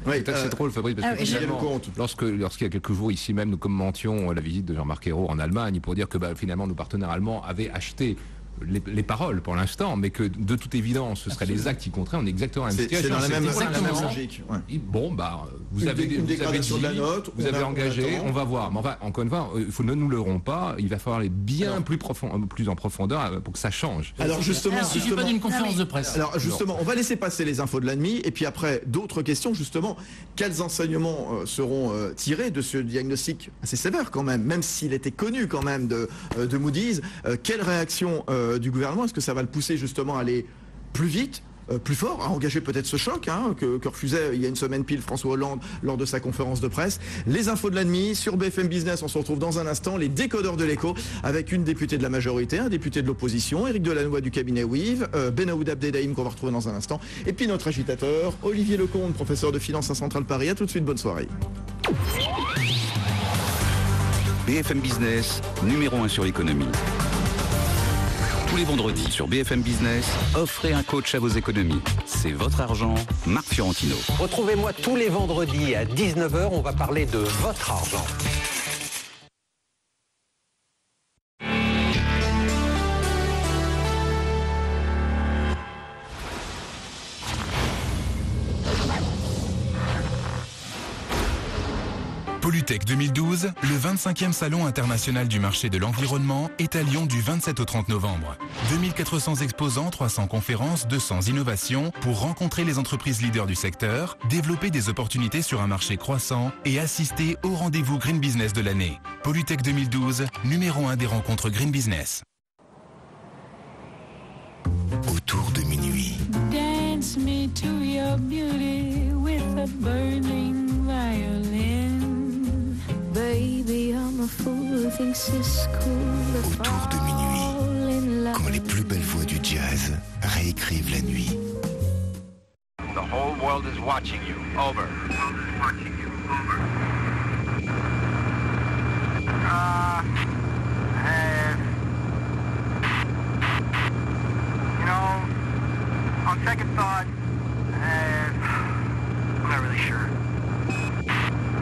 Oui, c'est drôle, Fabrice, parce que finalement, lorsqu'il y a quelques jours ici même, nous commentions la visite de Jean-Marc Ayrault en Allemagne pour dire que finalement nos partenaires allemands avaient acheté les paroles pour l'instant, mais que de toute évidence ce seraient les actes qui compteraient. On est exactement dans la même situation. C'est dans la même logique. Ouais. Bon, vous avez dit, de la note, vous avez engagé, on va voir. Mais enfin, encore une fois, ne nous leurrons pas. Il va falloir aller plus en profondeur pour que ça change. Alors justement, il ne suffit pas d'une conférence de presse. Alors justement, on va laisser passer les infos de la nuit, et puis après d'autres questions. Justement, quels enseignements seront tirés de ce diagnostic assez sévère quand même s'il était connu quand même de Moody's. Quelle réaction du gouvernement? Est-ce que ça va le pousser justement à aller plus vite, plus fort, à engager peut-être ce choc que refusait il y a une semaine pile François Hollande lors de sa conférence de presse? Les infos de la nuit sur BFM Business. On se retrouve dans un instant, les décodeurs de l'écho, avec une députée de la majorité, un député de l'opposition, Éric Delannoy du cabinet WIV, Benaoud Abdeldaïm qu'on va retrouver dans un instant, et puis notre agitateur Olivier Lecomte, professeur de finance à Centrale Paris. À tout de suite, bonne soirée. BFM Business, numéro 1 sur l'économie. Tous les vendredis sur BFM Business, offrez un coach à vos économies. C'est votre argent, Marc Fiorentino. Retrouvez-moi tous les vendredis à 19h, on va parler de votre argent. Polytech 2012, le 25e Salon international du marché de l'environnement est à Lyon du 27 au 30 novembre. 2400 exposants, 300 conférences, 200 innovations pour rencontrer les entreprises leaders du secteur, développer des opportunités sur un marché croissant et assister au rendez-vous Green Business de l'année. Polytech 2012, numéro 1 des rencontres Green Business. Autour de minuit. Dance me to your beauty with a burning violin. Baby, I'm a fool who thinks it's cool. Autour de minuit, quand les plus belles voix du jazz réécrivent la nuit. The whole world is watching you. Over. On second thought, I'm not really sure.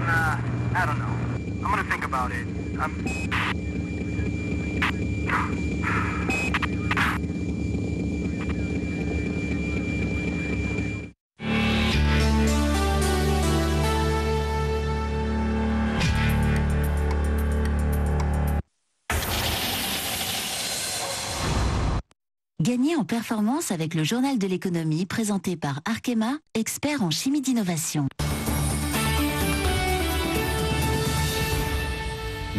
I don't know. I'm gonna think about it. Gagnez en performance avec le journal de l'économie présenté par Arkema, expert en chimie d'innovation.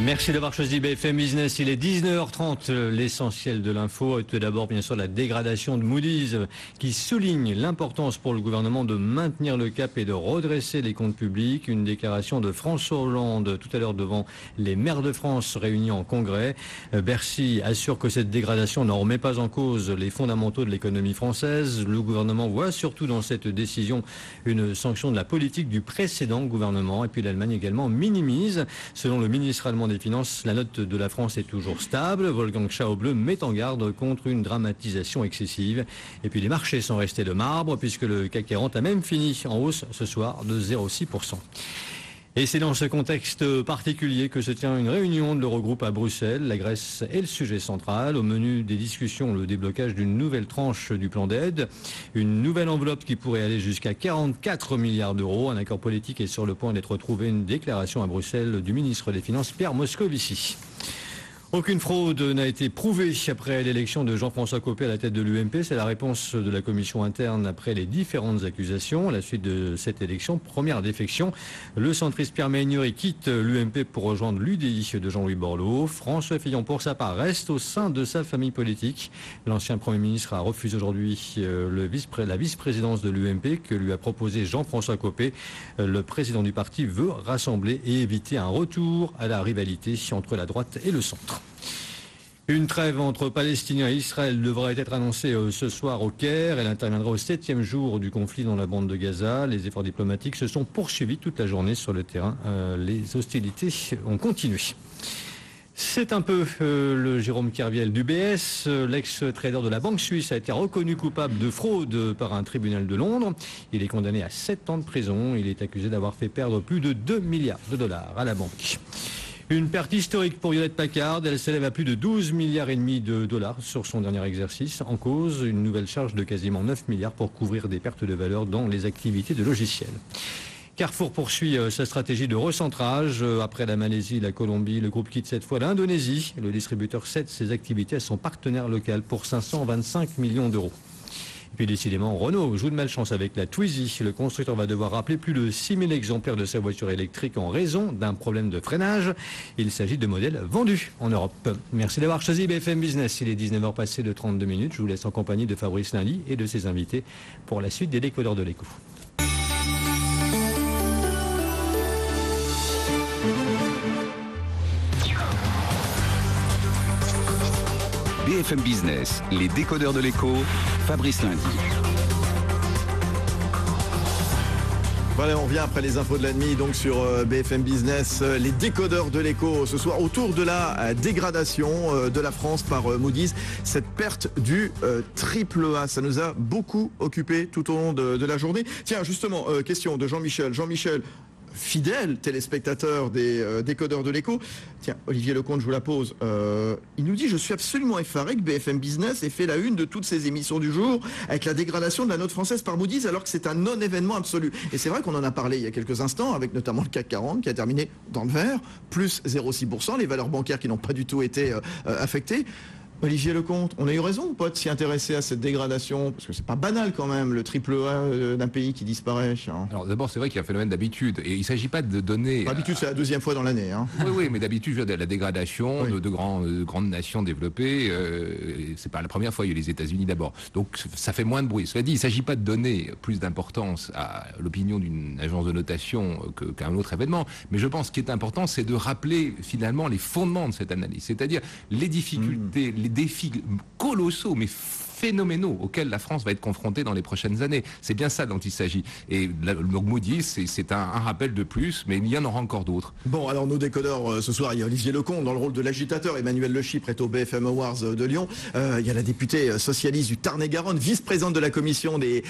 Merci d'avoir choisi BFM Business. Il est 19h30, l'essentiel de l'info. Et tout d'abord, bien sûr, la dégradation de Moody's qui souligne l'importance pour le gouvernement de maintenir le cap et de redresser les comptes publics. Une déclaration de François Hollande tout à l'heure devant les maires de France réunis en congrès. Bercy assure que cette dégradation n'en remet pas en cause les fondamentaux de l'économie française. Le gouvernement voit surtout dans cette décision une sanction de la politique du précédent gouvernement. Et puis l'Allemagne également minimise. Selon le ministre allemand des Finances, la note de la France est toujours stable. Wolfgang Schäuble met en garde contre une dramatisation excessive. Et puis les marchés sont restés de marbre puisque le CAC 40 a même fini en hausse ce soir de 0,6%. Et c'est dans ce contexte particulier que se tient une réunion de l'Eurogroupe à Bruxelles. La Grèce est le sujet central. Au menu des discussions, le déblocage d'une nouvelle tranche du plan d'aide. Une nouvelle enveloppe qui pourrait aller jusqu'à 44 milliards d'euros. Un accord politique est sur le point d'être trouvé. Une déclaration à Bruxelles du ministre des Finances, Pierre Moscovici. Aucune fraude n'a été prouvée après l'élection de Jean-François Copé à la tête de l'UMP. C'est la réponse de la commission interne après les différentes accusations. À la suite de cette élection, première défection, le centriste Pierre Méhaignerie quitte l'UMP pour rejoindre l'UDI de Jean-Louis Borloo. François Fillon, pour sa part, reste au sein de sa famille politique. L'ancien Premier ministre a refusé aujourd'hui la vice-présidence de l'UMP que lui a proposé Jean-François Copé. Le président du parti veut rassembler et éviter un retour à la rivalité entre la droite et le centre. Une trêve entre Palestiniens et Israël devrait être annoncée ce soir au Caire. Elle interviendra au 7e jour du conflit dans la bande de Gaza. Les efforts diplomatiques se sont poursuivis toute la journée sur le terrain. Les hostilités ont continué. C'est un peu le Jérôme Kerviel d'UBS. L'ex-trader de la Banque Suisse a été reconnu coupable de fraude par un tribunal de Londres. Il est condamné à 7 ans de prison. Il est accusé d'avoir fait perdre plus de 2 milliards de dollars à la banque. Une perte historique pour Hewlett-Packard. Elle s'élève à plus de 12 milliards et demi de dollars sur son dernier exercice. En cause, une nouvelle charge de quasiment 9 milliards pour couvrir des pertes de valeur dans les activités de logiciels. Carrefour poursuit sa stratégie de recentrage. Après la Malaisie, la Colombie, le groupe quitte cette fois l'Indonésie. Le distributeur cède ses activités à son partenaire local pour 525 millions d'euros. Et puis décidément, Renault joue de malchance avec la Twizy. Le constructeur va devoir rappeler plus de 6000 exemplaires de sa voiture électrique en raison d'un problème de freinage. Il s'agit de modèles vendus en Europe. Merci d'avoir choisi BFM Business. Il est 19h passé de 32 minutes. Je vous laisse en compagnie de Fabrice Lundy et de ses invités pour la suite des décodeurs de l'écho. BFM Business, les décodeurs de l'écho, Fabrice Lundy. Voilà, on revient après les infos de la nuit, donc sur BFM Business, les décodeurs de l'écho ce soir autour de la dégradation de la France par Moody's, cette perte du triple A, ça nous a beaucoup occupé tout au long de la journée. Tiens, justement, question de Jean-Michel. Jean-Michel, fidèle téléspectateur des décodeurs de l'écho. Tiens, Olivier Lecomte, je vous la pose. Il nous dit « Je suis absolument effaré que BFM Business ait fait la une de toutes ces émissions du jour avec la dégradation de la note française par Moody's alors que c'est un non-événement absolu. » Et c'est vrai qu'on en a parlé il y a quelques instants avec notamment le CAC 40 qui a terminé dans le vert, plus 0,6%, les valeurs bancaires qui n'ont pas du tout été affectées. Olivier Lecomte, on a eu raison ou pas de s'y intéresser à cette dégradation? Parce que c'est pas banal quand même, le triple A d'un pays qui disparaît. Alors d'abord, c'est vrai qu'il y a un phénomène d'habitude. Et il ne s'agit pas de donner... D'habitude, c'est la deuxième fois dans l'année. Hein. Oui, mais d'habitude, la dégradation de grandes nations développées, c'est pas la première fois, il y a les États-Unis d'abord. Donc ça fait moins de bruit. Cela dit, il ne s'agit pas de donner plus d'importance à l'opinion d'une agence de notation qu'à un autre événement. Mais je pense qu'il est important, c'est de rappeler finalement les fondements de cette analyse. C'est-à-dire les difficultés, les défis colossaux, mais phénoménaux auxquels la France va être confrontée dans les prochaines années. C'est bien ça dont il s'agit. Et le Moody's, c'est un rappel de plus, mais il y en aura encore d'autres. Bon, alors nos décodeurs, ce soir, il y a Olivier Lecomte dans le rôle de l'agitateur. Emmanuel Le Chypre est au BFM Awards de Lyon. Il y a la députée socialiste du Tarn-et-Garonne, vice-présidente de la commission des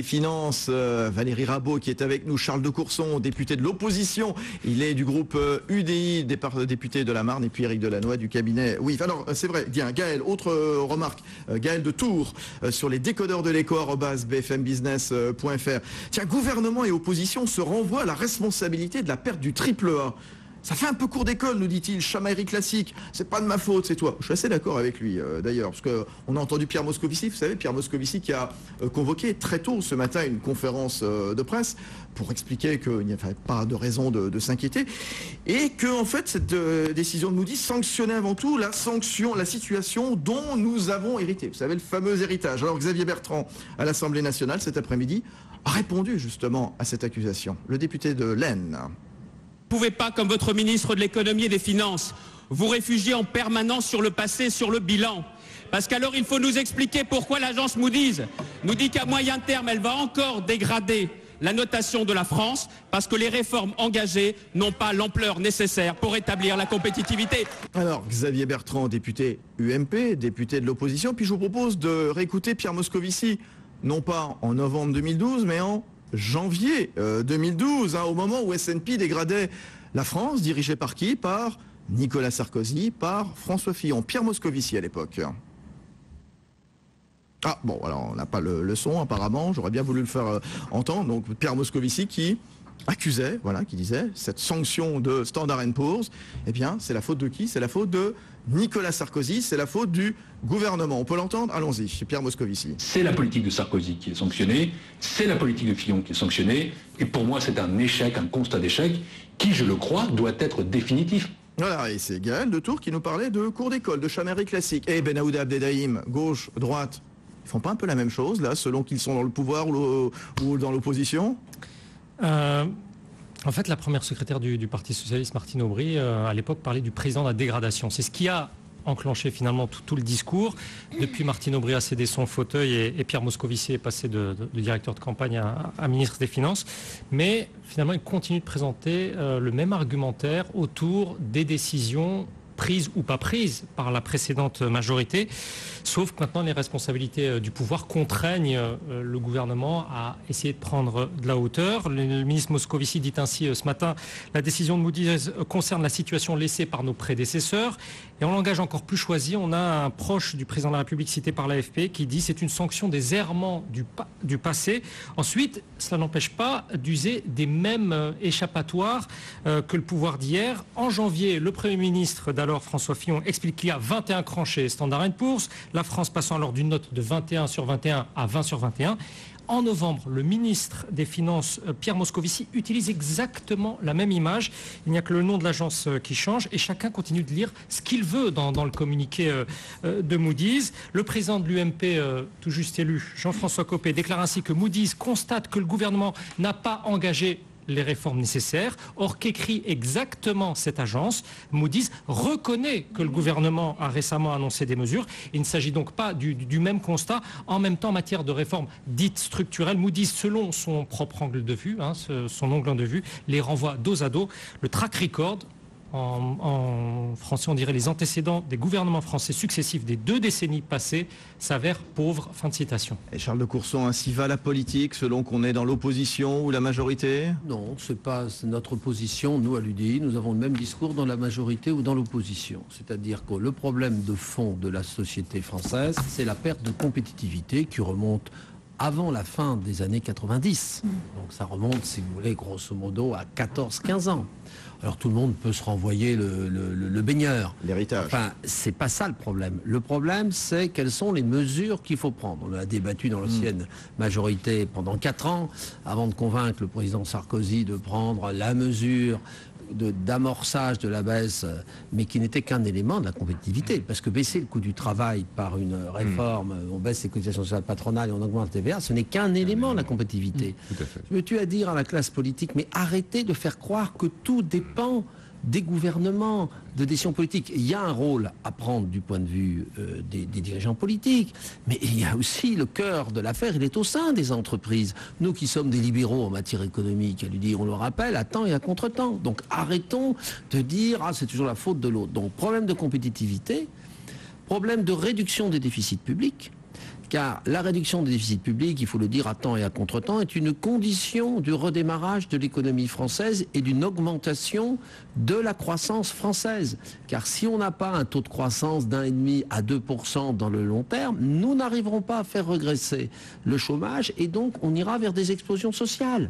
finances, Valérie Rabault, qui est avec nous. Charles de Courson, député de l'opposition. Il est du groupe UDI, député de la Marne. Et puis Éric Delannoy du cabinet. Oui, alors c'est vrai. Bien, Gaël, autre remarque. Gaël de Tours. Sur les décodeurs de l'écho @bfmbusiness.fr. Tiens, gouvernement et opposition se renvoient à la responsabilité de la perte du triple A. Ça fait un peu cours d'école, nous dit-il, chamaillerie classique. C'est pas de ma faute, c'est toi. Je suis assez d'accord avec lui, d'ailleurs, parce qu'on a entendu Pierre Moscovici, vous savez, Pierre Moscovici qui a convoqué très tôt ce matin une conférence de presse pour expliquer qu'il n'y avait pas de raison de s'inquiéter et que, en fait, cette décision de Moody's sanctionnait avant tout la situation dont nous avons hérité. Vous savez, le fameux héritage. Alors, Xavier Bertrand, à l'Assemblée nationale, cet après-midi, a répondu justement à cette accusation. Le député de l'Aisne. Vous ne pouvez pas, comme votre ministre de l'économie et des finances, vous réfugier en permanence sur le passé, sur le bilan. Parce qu'alors il faut nous expliquer pourquoi l'agence Moody's nous dit qu'à moyen terme, elle va encore dégrader la notation de la France, parce que les réformes engagées n'ont pas l'ampleur nécessaire pour établir la compétitivité. Alors, Xavier Bertrand, député UMP, député de l'opposition, puis je vous propose de réécouter Pierre Moscovici, non pas en novembre 2012, mais en janvier 2012, au moment où S&P dégradait la France, dirigée par qui? Par Nicolas Sarkozy, par François Fillon. Pierre Moscovici à l'époque. Ah bon, alors on n'a pas le son apparemment, j'aurais bien voulu le faire entendre. Donc Pierre Moscovici qui accusait, qui disait, cette sanction de Standard & Poor's, eh bien c'est la faute de qui? C'est la faute de Nicolas Sarkozy, c'est la faute du gouvernement. On peut l'entendre? Allons-y, chez Pierre Moscovici. C'est la politique de Sarkozy qui est sanctionnée, c'est la politique de Fillon qui est sanctionnée, et pour moi c'est un échec, un constat d'échec, qui, je le crois, doit être définitif. Voilà, et c'est Gaël de Tours qui nous parlait de cours d'école, de chamaillerie classique. Et Ben Aouda Abdelhaim, gauche, droite, ils font pas un peu la même chose, là, selon qu'ils sont dans le pouvoir ou dans l'opposition? En fait, la première secrétaire du Parti Socialiste, Martine Aubry, à l'époque, parlait du président de la dégradation. C'est ce qui a enclenché finalement tout le discours. Depuis, Martine Aubry a cédé son fauteuil et Pierre Moscovici est passé de directeur de campagne à ministre des Finances. Mais finalement, il continue de présenter le même argumentaire autour des décisions prises ou pas prises par la précédente majorité. Sauf que maintenant, les responsabilités du pouvoir contraignent le gouvernement à essayer de prendre de la hauteur. Le ministre Moscovici dit ainsi ce matin, la décision de Moody's concerne la situation laissée par nos prédécesseurs. Et en langage encore plus choisi, on a un proche du président de la République cité par l'AFP qui dit c'est une sanction des errements du passé. Ensuite, cela n'empêche pas d'user des mêmes échappatoires que le pouvoir d'hier. En janvier, le Premier ministre d'alors, François Fillon, explique qu'il y a 21 crans chez Standard & Poor's, la France passant alors d'une note de 21 sur 21 à 20 sur 21. En novembre, le ministre des Finances, Pierre Moscovici, utilise exactement la même image. Il n'y a que le nom de l'agence qui change et chacun continue de lire ce qu'il veut dans le communiqué de Moody's. Le président de l'UMP, tout juste élu, Jean-François Copé, déclare ainsi que Moody's constate que le gouvernement n'a pas engagé les réformes nécessaires. Or, qu'écrit exactement cette agence? Moody's reconnaît que le gouvernement a récemment annoncé des mesures. Il ne s'agit donc pas du même constat. En même temps, en matière de réformes dites structurelles, Moody's, selon son propre angle de vue, son angle de vue, les renvoie dos à dos. Le track record, en français on dirait les antécédents des gouvernements français successifs des 2 décennies passées s'avèrent pauvres. Fin de citation. Et Charles de Courson, ainsi va la politique selon qu'on est dans l'opposition ou la majorité? Non, c'est pas notre position. Nous, à l'UDI, nous avons le même discours dans la majorité ou dans l'opposition. C'est-à-dire que le problème de fond de la société française, c'est la perte de compétitivité qui remonte avant la fin des années 90. Donc ça remonte, si vous voulez, grosso modo à 14-15 ans. Alors tout le monde peut se renvoyer le baigneur. L'héritage. Enfin, c'est pas ça le problème. Le problème, c'est quelles sont les mesures qu'il faut prendre. On a débattu dans l'ancienne majorité pendant 4 ans, avant de convaincre le président Sarkozy de prendre la mesure d'amorçage de la baisse, mais qui n'était qu'un élément de la compétitivité. Parce que baisser le coût du travail par une réforme, on baisse les cotisations sociales patronales et on augmente la TVA, ce n'est qu'un élément de la compétitivité. Tout à fait. Je veux-tu à dire à la classe politique, mais arrêtez de faire croire que tout dépend des gouvernements, de décisions politiques. Il y a un rôle à prendre du point de vue des dirigeants politiques, mais il y a aussi le cœur de l'affaire, il est au sein des entreprises. Nous qui sommes des libéraux en matière économique, on le rappelle, à temps et à contre-temps. Donc arrêtons de dire c'est toujours la faute de l'autre. Donc problème de compétitivité, problème de réduction des déficits publics, car la réduction des déficits publics, il faut le dire à temps et à contre-temps, est une condition du redémarrage de l'économie française et d'une augmentation de la croissance française. Car si on n'a pas un taux de croissance d'1,5 à 2% dans le long terme, nous n'arriverons pas à faire regresser le chômage et donc on ira vers des explosions sociales.